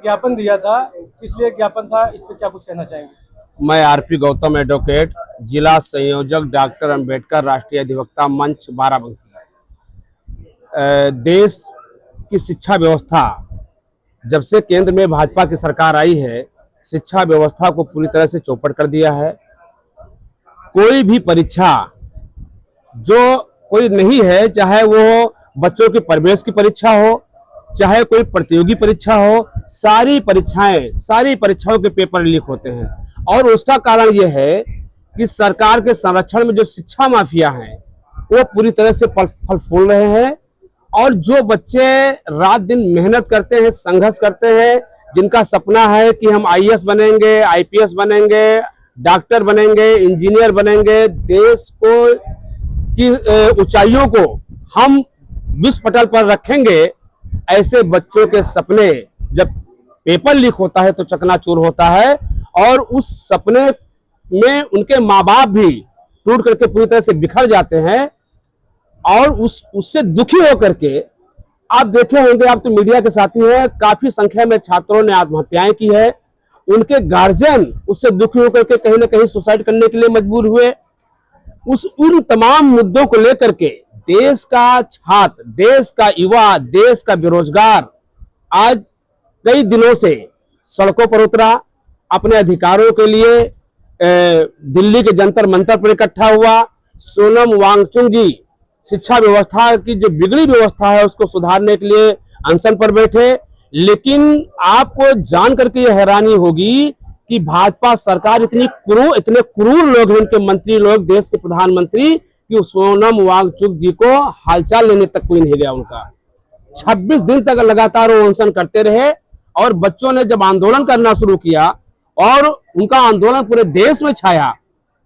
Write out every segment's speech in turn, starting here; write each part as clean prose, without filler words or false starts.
ज्ञापन दिया था, किस लिए ज्ञापन था, इस पर क्या कुछ कहना चाहेंगे? मैं आरपी गौतम एडवोकेट, जिला संयोजक डॉक्टर अंबेडकर राष्ट्रीय अधिवक्ता मंच बाराबंकी। देश की शिक्षा व्यवस्था जब से केंद्र में भाजपा की सरकार आई है, शिक्षा व्यवस्था को पूरी तरह से चौपट कर दिया है। कोई भी परीक्षा जो कोई नहीं है, चाहे वो बच्चों की प्रवेश की परीक्षा हो, चाहे कोई प्रतियोगी परीक्षा हो, सारी परीक्षाओं के पेपर लीक होते हैं। और उसका कारण यह है कि सरकार के संरक्षण में जो शिक्षा माफिया हैं वो पूरी तरह से फल फूल रहे हैं। और जो बच्चे रात दिन मेहनत करते हैं, संघर्ष करते हैं, जिनका सपना है कि हम आईएएस बनेंगे, आईपीएस बनेंगे, डॉक्टर बनेंगे, इंजीनियर बनेंगे, देश को की ऊंचाइयों को हम विश्व पटल पर रखेंगे, ऐसे बच्चों के सपने जब पेपर लीक होता है तो चकनाचूर होता है। और उस सपने में उनके माँ बाप भी टूट करके पूरी तरह से बिखर जाते हैं। और उससे दुखी होकर के आप देखे होंगे, आप तो मीडिया के साथी हैं, काफी संख्या में छात्रों ने आत्महत्याएं की है। उनके गार्जियन उससे दुखी होकर के कहीं ना कहीं सुसाइड करने के लिए मजबूर हुए। उन तमाम मुद्दों को लेकर के देश का छात्र, देश का युवा, देश का बेरोजगार आज कई दिनों से सड़कों पर उतरा, अपने अधिकारों के लिए दिल्ली के जंतर मंतर पर इकट्ठा हुआ। सोनम वांगचुक जी शिक्षा व्यवस्था की जो बिगड़ी व्यवस्था है उसको सुधारने के लिए अनशन पर बैठे। लेकिन आपको जान करके यह हैरानी होगी कि भाजपा सरकार इतने क्रूर लोग हैं, उनके मंत्री लोग, देश के प्रधानमंत्री, कि सोनम वांगचुक जी को हालचाल लेने तक कोई नहीं गया उनका। 26 दिन तक लगातार वो अनशन करते रहे। और बच्चों ने जब आंदोलन करना शुरू किया और उनका आंदोलन पूरे देश में छाया,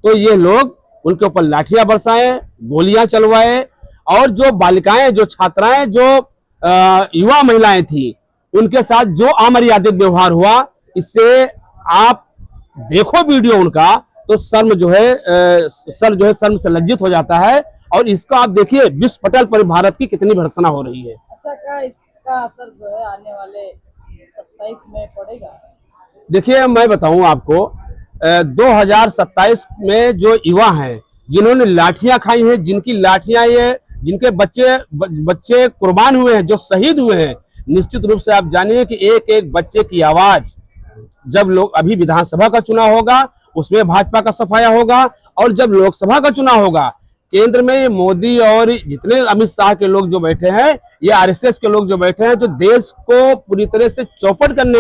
तो ये लोग उनके ऊपर लाठियां बरसाए, गोलियां चलवाए। और जो बालिकाएं, जो छात्राएं, जो युवा महिलाएं थी, उनके साथ जो अमर्यादित व्यवहार हुआ, इससे आप देखो वीडियो उनका तो सर जो है शर्म से लज्जित हो जाता है। और इसका आप देखिए विश्व पटल पर भारत की कितनी भर्त्सना हो रही है। अच्छा, क्या इसका असर जो है आने वाले 27 में पड़ेगा? देखिए, मैं बताऊं आपको, 2027 में जो युवा हैं जिन्होंने लाठियां खाई हैं, जिनके बच्चे कुर्बान हुए हैं, जो शहीद हुए हैं, निश्चित रूप से आप जानिए कि एक एक बच्चे की आवाज जब लोग, अभी विधानसभा का चुनाव होगा उसमें भाजपा का सफाया होगा, और जब लोकसभा का चुनाव होगा केंद्र में मोदी और जितने अमित शाह के लोग जो बैठे हैं, ये आरएसएस के लोग जो बैठे हैं, जो देश को पूरी तरह से चौपट करने